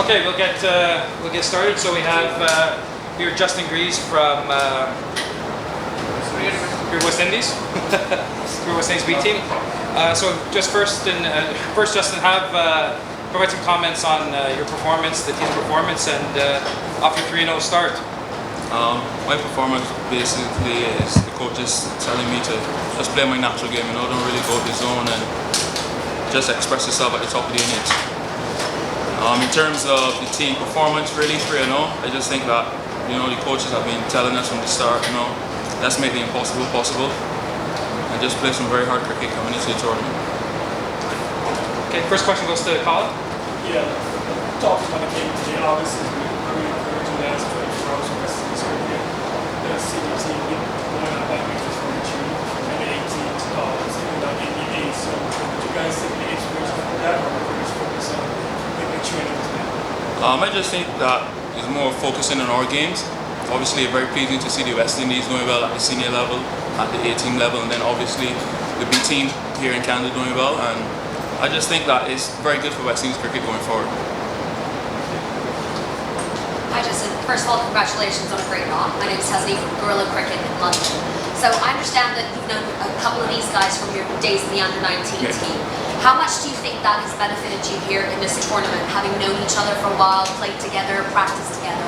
Okay, we'll get started. So we have here Justin Greaves from your West Indies, your West Indies B team. So just first, Justin, provide some comments on your performance, the team's performance, and off your 3-0 start. My performance basically is the coach just telling me to just play my natural game, don't really go to the zone and just express yourself at the top of the innings. In terms of the team performance, really 3-0, I just think that the coaches have been telling us from the start, let's make the impossible possible and just play some very hard cricket coming into the tournament. Okay, first question goes to Colin. Yeah, talk about the game today. Obviously, very encouraging last 24 hours of West Indies cricket. The senior team going on that week from the June and the 18th taking down the 8. So, do you guys think the inspiration for that, or we're just focus on the training today? I just think that it's more focusing on our games. Obviously, very pleasing to see the West Indies doing well at the senior level, at the A-team level, and then obviously the B team here in Canada doing well. And I just think that it's very good for West Indies cricket going forward. Hi Justin, first of all, congratulations on a great knock. My name is Tessie from Gorilla Cricket in London. So I understand that you've known a couple of these guys from your days in the under-19 team. How much do you think that has benefited you here in this tournament, having known each other for a while, played together, practiced together?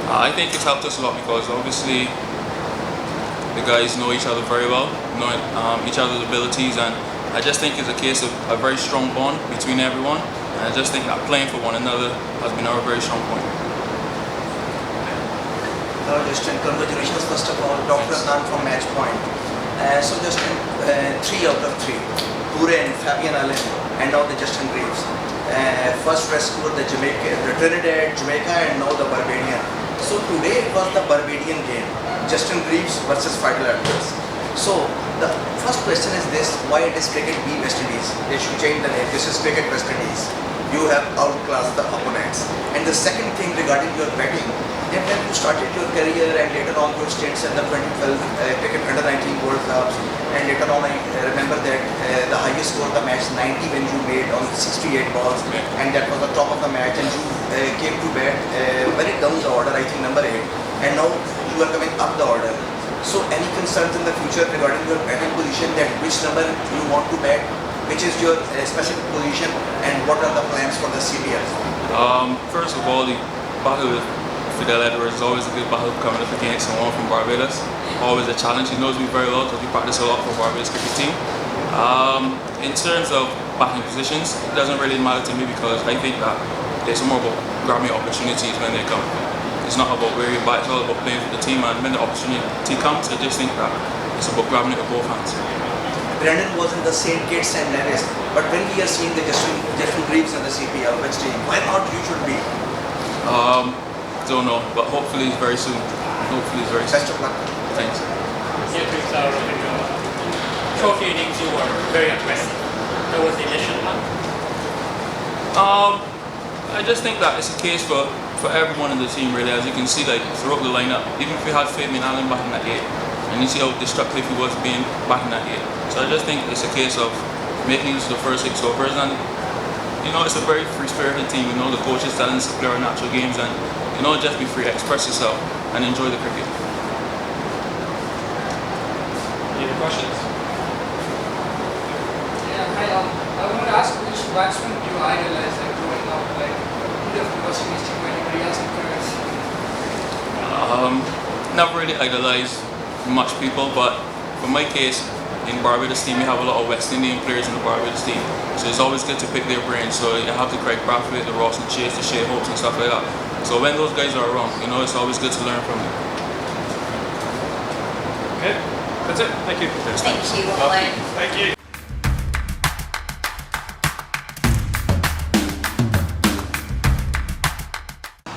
I think it's helped us a lot because obviously the guys know each other very well, know each other's abilities, and I just think it's a case of a very strong bond between everyone. And I just think that playing for one another has been our very strong point. Justin, congratulations first of all, Dr. Adnan from Match Point. So Justin, 3 out of 3, Pure and Fabian Allen, and now the Justin Greaves. First rescued the Trinidad, Jamaica, and now the Barbadian. So today it was the Barbadian game, Justin Greaves versus Fidel Edwards. So the first question is this: why it is cricket B West Indies? They should change the name. This is cricket West Indies. You have outclassed the opponents. And the second thing regarding your batting, then when you started your career and later on your stints in the 2012 cricket under-19 World Cups, and later on I remember that the highest score of the match 90 when you made on 68 balls, and that was the top of the match, and you came to bat very down the order, I think number 8, and now you are coming up the order. So any concerns in the future regarding your batting position, that which number you want to bat, which is your specific position, and what are the plans for the CBL? First of all, the battle with Fidel Edwards is always a good battle coming up against someone from Barbados. Always a challenge. He knows me very well because we practice a lot for Barbados cricket team. In terms of batting positions, it doesn't really matter to me because I think that it's more about grabbing opportunities when they come. It's not about where you bat, it's all about playing for the team, and when the opportunity comes, I just think that it's about grabbing it with both hands. Brandon was in the St. Kitts and Nevis, but when we are seeing the Justin Greaves in the CPL, which team, why not you should be? Don't know, but hopefully it's very soon. Hopefully it's very soon. Best of luck. Thanks. Yeah, in your trophy innings, you were very aggressive. That was the initial one. I just think that it's a case for everyone in the team really. As you can see, like throughout the lineup, even if we had Fabian Allen batting at 8, and you see how destructive he was being batting at 8. So I just think it's a case of making use of the first 6 overs, and it's a very free-spirited team. The coach is telling us to play our natural games, and just be free, express yourself, and enjoy the cricket. Any other questions? Yeah, hi. I want to ask which batsman you idolize growing up, either from West Indies team or anybody else in careers? Never really idolize much people, but for my case, in Barbados team, we have a lot of West Indian players in the Barbados team, so it's always good to pick their brains. So you have the Craig Brathwaite, the Ross and Chase, the Shea Hopes and stuff like that. So when those guys are around, it's always good to learn from them. Okay, that's it. Thank you. Thank you, Ollie. Thank you.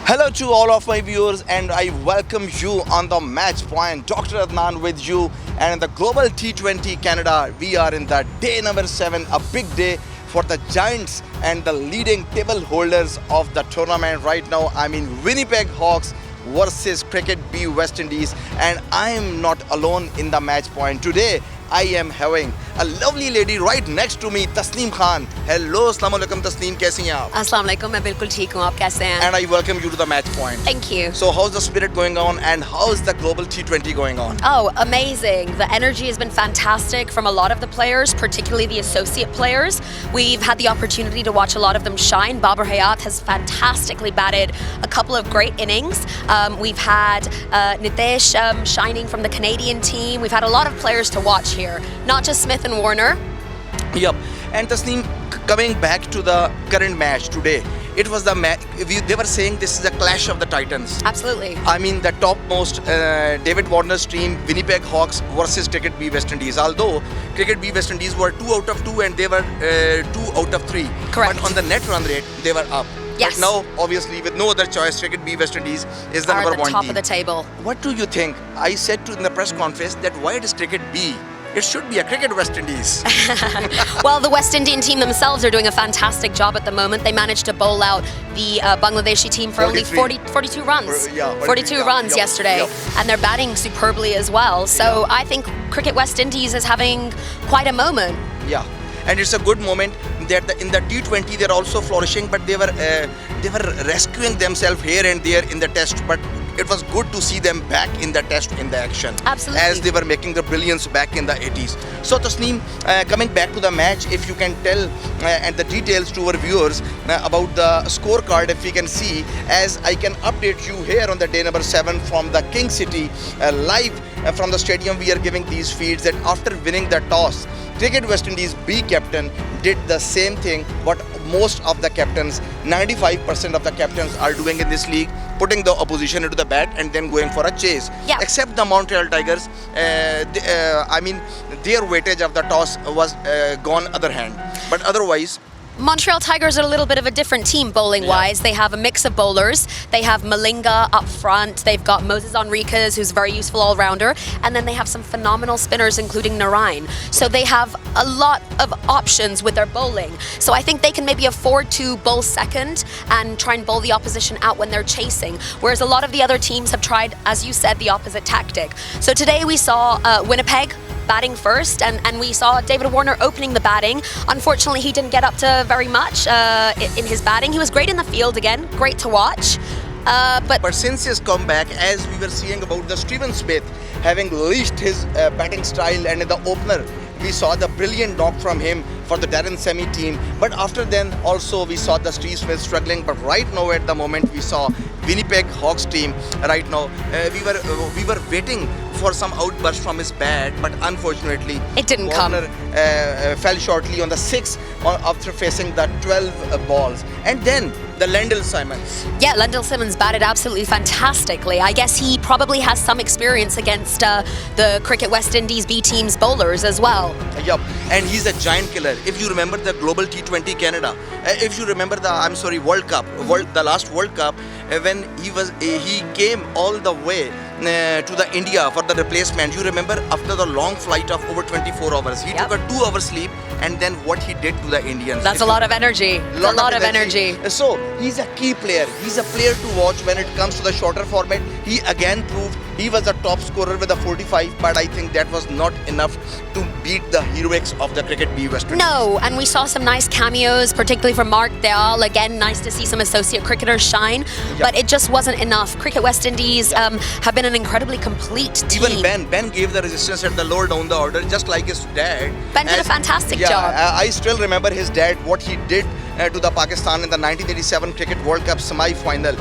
Hello to all of my viewers, and I welcome you on the Match Point. Dr. Adnan with you, and in the Global T20 Canada, we are in the day number 7, a big day for the Giants and the leading table holders of the tournament. Right now, I'm in Winnipeg Hawks versus Cricket B West Indies, and I am not alone in the Match Point. Today, I am having a lovely lady right next to me, Tasneem Khan. Hello, Assalamu alaikum Tasneem, कैसी हैं आप? अस्सलाम वालेकुम, मैं बिल्कुल ठीक हूँ, आप कैसे हैं? And I welcome you to the match point. Thank you. So how's the spirit going on and how's the global T20 going on? Oh, amazing. The energy has been fantastic from a lot of the players, particularly the associate players. We've had the opportunity to watch a lot of them shine. Babar Hayat has fantastically batted a couple of great innings. We've had Nitesh shining from the Canadian team. We've had a lot of players to watch here, not just Smith and Warner. Yep. And Tasneem, coming back to the current match today, it was the match. They were saying this is a clash of the titans. Absolutely. I mean, the topmost David Warner's team, Winnipeg Hawks versus Cricket B West Indies. Although Cricket B West Indies were 2 out of 2 and they were 2 out of 3. Correct. But on the net run rate, they were up. Yes. But now, obviously, with no other choice, Cricket B West Indies is the Are number at the one top team. of the table. What do you think? I said in the press conference that why it is Cricket B? It should be a Cricket West Indies. Well, the West Indian team themselves are doing a fantastic job at the moment. They managed to bowl out the Bangladeshi team for only 42 runs. 42 runs yesterday. And they're batting superbly as well. So I think Cricket West Indies is having quite a moment. Yeah, and it's a good moment that in the T20 they're also flourishing, but they were rescuing themselves here and there in the test. But it was good to see them back in the test, in the action. Absolutely. As they were making the brilliance back in the 80s. So Tasneem, coming back to the match, if you can tell and the details to our viewers about the scorecard, if we can see, as I can update you here on the day number 7 from the King City, live from the stadium, we are giving these feeds that after winning the toss, Cricket West Indies B captain did the same thing what most of the captains, 95% of the captains are doing in this league, putting the opposition into the bat and then going for a chase. Yeah. Except the Montreal Tigers, I mean, their weightage of the toss was gone other hand. But otherwise, Montreal Tigers are a little bit of a different team bowling-wise. They have a mix of bowlers. They have Malinga up front. They've got Moses Enriquez, who's a very useful all-rounder. And then they have some phenomenal spinners, including Narain. So they have a lot of options with their bowling. So I think they can maybe afford to bowl second and try and bowl the opposition out when they're chasing. Whereas a lot of the other teams have tried, as you said, the opposite tactic. So today we saw Winnipeg batting first, and we saw David Warner opening the batting. Unfortunately, he didn't get up to very much in his batting. He was great in the field again, great to watch. But since his comeback, as we were seeing about the Steven Smith having leashed his batting style, and in the opener, we saw the brilliant knock from him for the Darren Semi team. But after then, also we saw the Steve Smith struggling. But right now, at the moment, we saw Winnipeg Hawks team. Right now, we were waiting for some outburst from his bat, but unfortunately, it didn't Warner fell shortly on the 6th after facing the 12 balls. And then the Lendl Simons. Yeah, Lendl Simmons batted absolutely fantastically. I guess he probably has some experience against the Cricket West Indies B team's bowlers as well. Yup, and he's a giant killer. If you remember the Global T20 Canada, if you remember the World Cup, the last World Cup, when he came all the way to the India for the replacement. You remember after the long flight of over 24 hours, he took a 2-hour sleep, and then what he did to the Indians. That's a lot of energy. A lot of energy. So he's a key player. He's a player to watch when it comes to the shorter format. He again proved he was a top scorer with a 45, but I think that was not enough to beat the heroics of the Cricket B West Indies. No, and we saw some nice cameos, particularly from Mark Dayal. Again, nice to see some associate cricketers shine, but it just wasn't enough. Cricket West Indies have been an incredibly complete team. Even Ben gave the resistance at the lower down the order, just like his dad. Ben did a fantastic job. I still remember his dad, what he did to the Pakistan in the 1987 Cricket World Cup semi-final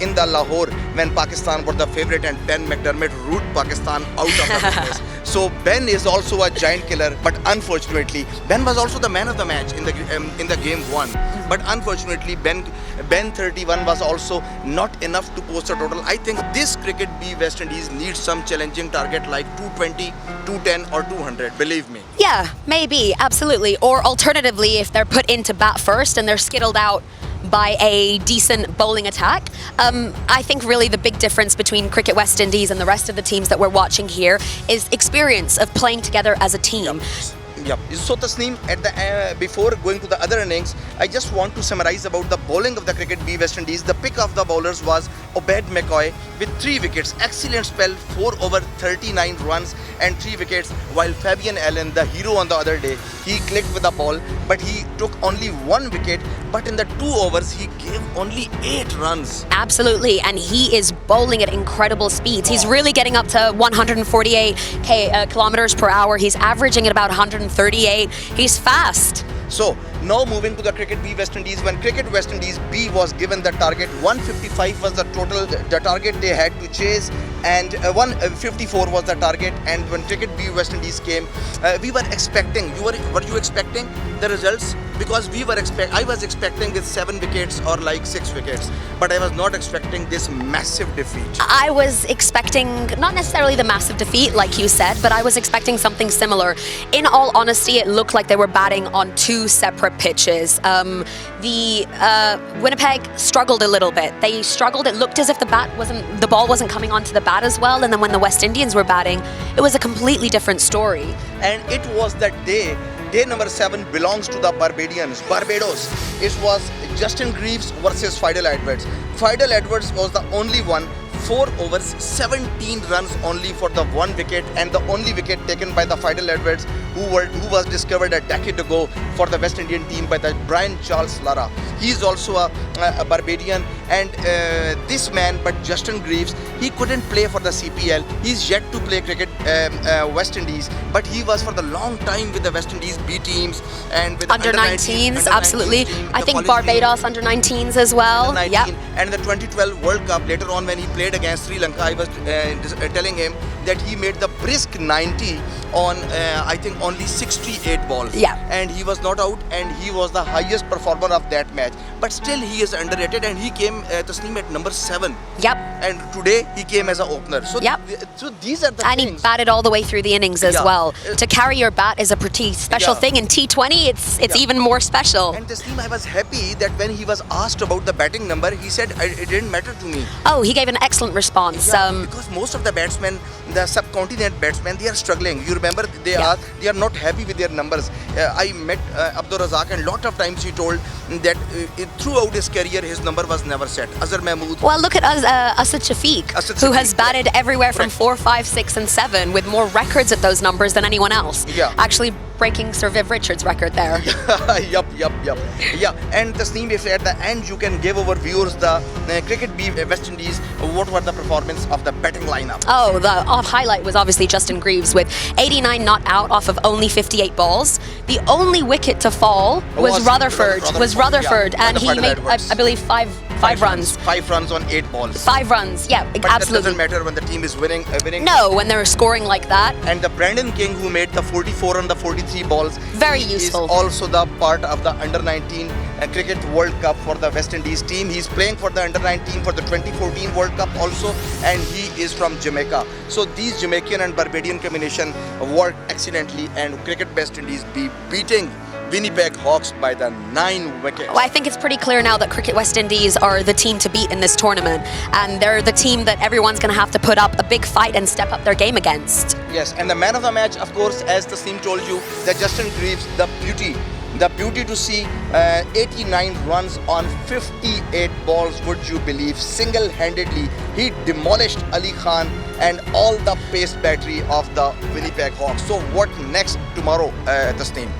in the Lahore, when Pakistan were the favourite and Ben McDermott ruled Pakistan out of the business. So Ben is also a giant killer, but unfortunately Ben was also the man of the match in the game 1. But unfortunately Ben 31 was also not enough to post a total. I think this Cricket B West Indies needs some challenging target like 220, 210 or 200, believe me. Yeah, maybe, absolutely. Or alternatively, if they're put into bat first and they're skittled out by a decent bowling attack. I think really the big difference between Cricket West Indies and the rest of the teams that we're watching here is experience of playing together as a team. Yep. So Tasneem, at the before going to the other innings, I just want to summarize about the bowling of the Cricket B West Indies. The pick of the bowlers was Obed McCoy with 3 wickets, excellent spell, 4 over 39 runs, and 3 wickets, while Fabian Allen, the hero on the other day, he clicked with the ball, but he took only 1 wicket, but in the 2 overs, he gave only 8 runs. Absolutely, and he is bowling at incredible speeds. He's really getting up to 148 kilometers per hour. He's averaging at about 138. He's fast. So now moving to the Cricket B West Indies, when Cricket West Indies B was given the target, 155 was the total, the target they had to chase, and 154 was the target. And when Cricket B West Indies came, we were expecting, were you expecting the results? Because I was expecting with 7 wickets or like 6 wickets, but I was not expecting this massive defeat. I was expecting not necessarily the massive defeat like you said, but I was expecting something similar. In all honesty, it looked like they were batting on 2 separate pitches. Winnipeg struggled a little bit. They struggled. It looked as if the ball wasn't coming onto the bat as well. And then when the West Indians were batting, it was a completely different story. And it was that day number 7 belongs to the Barbados. It was Justin Greaves versus Fidel Edwards. Fidel Edwards was the only one, 4 overs, 17 runs only for the 1 wicket, and the only wicket taken by the Fidel Edwards, who was discovered a decade ago for the West Indian team by the Brian Charles Lara. He is also a Barbadian, and this man, but Justin Greaves, he couldn't play for the CPL. He's yet to play cricket West Indies, but he was for the long time with the West Indies B teams and with under 19s, absolutely. I think Barbados under 19s as well. Yeah. And the 2012 World Cup, later on when he played against Sri Lanka, I was telling him that he made the brisk 90 on I think only 68 balls. Yeah. And he was not out, and he was the highest performer of that match. But still he is underrated, and he came Tasneem at number 7. Yep. And today he came as an opener. So, yep. So these are the and things. He batted all the way through the innings as well. To carry your bat is a pretty special thing. In T20, it's even more special. And Tasneem, I was happy that when he was asked about the batting number, he said it didn't matter to me. Oh, he gave an excellent response. Because most of the batsmen, the subcontinent batsmen, they are struggling. You remember, they are not happy with their numbers. I met Abdur Razak, and lot of times he told that throughout his career his number was never set. Azhar Mahmood. Well, look at Asad Shafiq, who has batted everywhere from 4, 5, 6 and 7 with more records at those numbers than anyone else. Yeah. Actually breaking Sir Viv Richards' record there. Yup. Yeah, and Tasneem, if at the end you can give our viewers the Cricket B West Indies, what were the performance of the batting lineup? Oh, the highlight was obviously Justin Greaves with 89 not out off of only 58 balls. The only wicket to fall was Rutherford. And he made, I believe, 5 runs. 5 runs on 8 balls. 5 runs, yeah, but absolutely. That doesn't matter when the team is winning. No, when they're scoring like that. And the Brandon King, who made the 44 on the 43 balls, very useful. Is also the part of the Under-19 Cricket World Cup for the West Indies team. He's playing for the Under-19 for the 2014 World Cup also, and he is from Jamaica. So these Jamaican and Barbadian combination worked excellently, and Cricket West Indies beating Winnipeg Hawks by the 9 wickets. Well, I think it's pretty clear now that Cricket West Indies are the team to beat in this tournament, and they're the team that everyone's going to have to put up a big fight and step up their game against. Yes, and the man of the match, of course, as the team told you, that Justin Greaves, the beauty to see, 89 runs on 58 balls, would you believe, single-handedly. He demolished Ali Khan and all the pace battery of the Winnipeg Hawks. So what next tomorrow, Tasneem?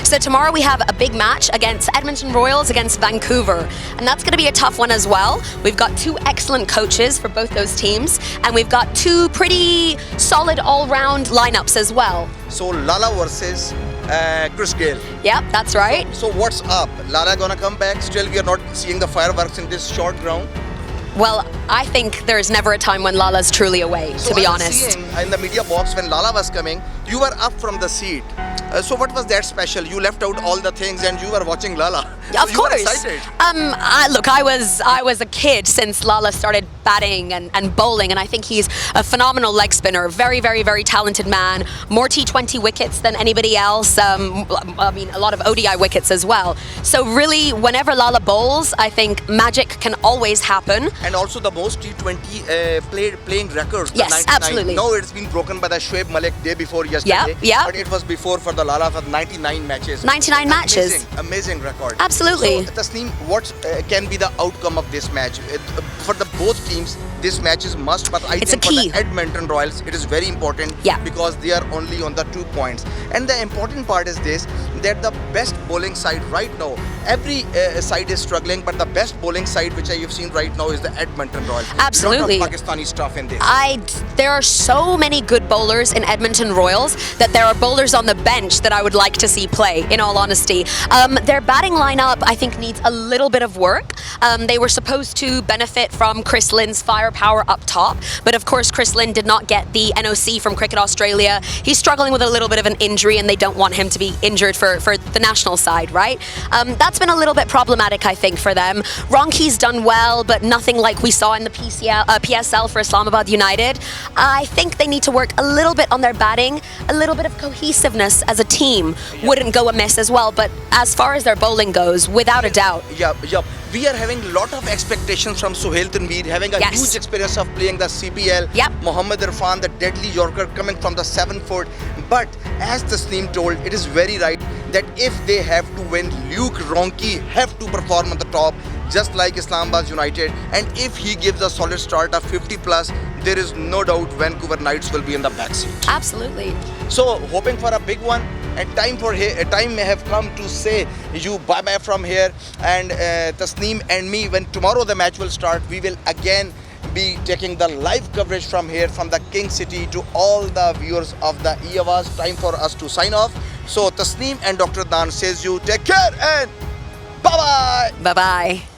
So tomorrow we have a big match against Edmonton Royals against Vancouver, and that's going to be a tough one as well. We've got 2 excellent coaches for both those teams, and we've got 2 pretty solid all-round lineups as well. So Lala versus Chris Gayle. Yep, that's right. So what's up? Lala gonna come back? Still we are not seeing the fireworks in this short ground? Well, I think there's never a time when Lala's truly away, to be honest. So I was seeing in the media box when Lala was coming, you were up from the seat. So what was that special? You left out all the things and you were watching Lala. Of you course. Were excited. Look, I was a kid since Lala started batting and bowling, and I think he's a phenomenal leg spinner. Very, very, very talented man. More T20 wickets than anybody else. A lot of ODI wickets as well. So really, whenever Lala bowls, I think magic can always happen. And also the most T20 playing records. Yes, absolutely. No, it's been broken by the Shoaib Malik day before yesterday. Yeah. But it was before for the Galala for 99 matches. 99 matches. Amazing record. Absolutely. So, Tasneem, what can be the outcome of this match? For the both teams, this match is must, but I It's think a for key. the Edmonton Royals, it is very important Yeah. because they are only on the 2 points. And the important part is this, that the best bowling side right now, every side is struggling, but the best bowling side which I have seen right now is the Edmonton Royals. Absolutely. Lot of Pakistani stuff in this. There are so many good bowlers in Edmonton Royals that there are bowlers on the bench that I would like to see play, in all honesty. Their batting lineup, I think, needs a little bit of work. They were supposed to benefit from Chris Lynn's firepower up top, but of course Chris Lynn did not get the NOC from Cricket Australia. He's struggling with a little bit of an injury and they don't want him to be injured for the national side, right? That's been a little bit problematic, I think, for them. Ronki's done well, but nothing like we saw in the PSL for Islamabad United. I think they need to work a little bit on their batting. A little bit of cohesiveness as a team wouldn't go amiss as well, but as far as their bowling goes, without a doubt. Yeah. We are having a lot of expectations from Sohail Tanveer, having a Yes. huge experience of playing the CPL. Yep. Mohammad Irfan, the deadly Yorker coming from the 7 foot. But as Tasneem told, it is very right that if they have to win, Luke Ronchi have to perform on the top, just like Islamabad United. And if he gives a solid start of 50 plus, there is no doubt Vancouver Knights will be in the backseat. Absolutely. So hoping for a big one, and time may have come to say you bye bye from here. And Tasneem and me, when tomorrow the match will start, we will again be taking the live coverage from here, from the King City, to all the viewers of the E-Awaaz. Time for us to sign off. So Tasneem and Dr. Dan says you take care and bye bye. Bye-bye.